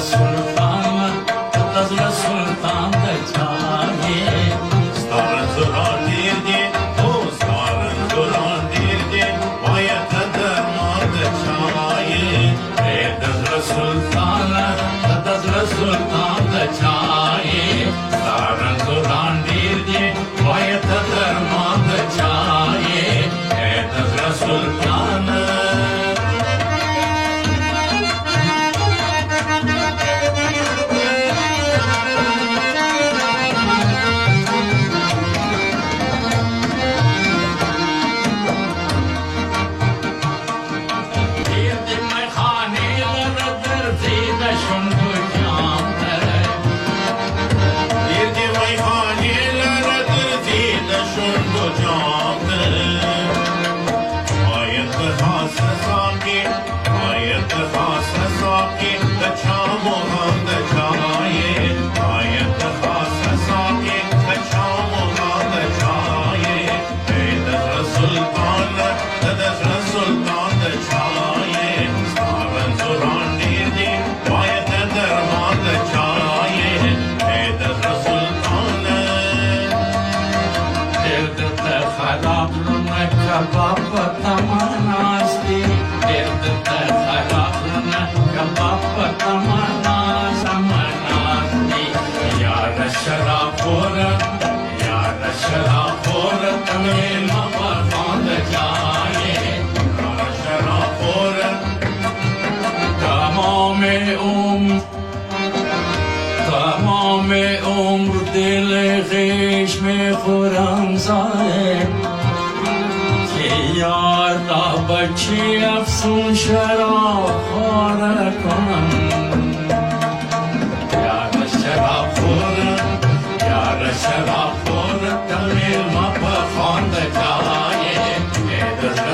سلطان تزل سلطان دچایه ستارن زوران دیر دی او ستارن زوران دیر دی باید درمان دچایه تزل سلطان تزل سلطان دچایه ستارن زوران دیر دی باید درمان دچایه تزل سلطان Baba tamanasti, devta kharapna, Baba tamanas amanasti. Yara sharapura, tamil mapar jaye. Yara sharapura, tamam umr dil ghish mein khuram zaye. یار تا بچی افسون شراب خواره کنم یار شراب خورم تمیل ما پخوند جایه دزر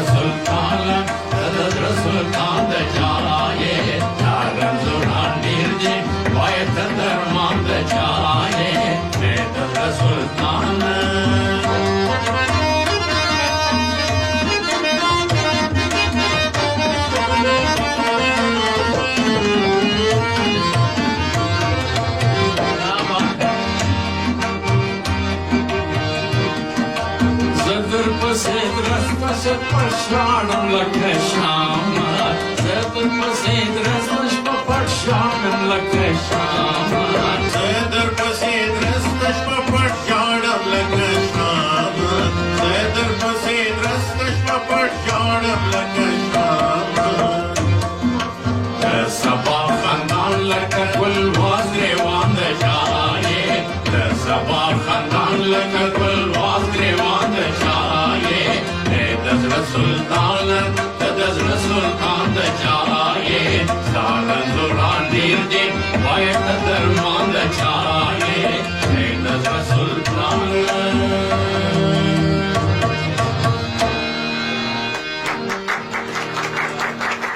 سلطان جایه یارم زوران دیر دی باید درمان جایه دزر سلطان Set paşanım la keşama Sedir pasid resmiş pa paşanım la keşama Sedir pasid resmiş pa paşanım la keşama Sedir pasid resmiş pa paşanım la keşama Sabah khandan laka kul wazre wand jaye Sabah khandan laka kul wazre wand jaye Tezr sultan da jaye Saran zuran dirdi Bayet derman da jaye Tezr sultan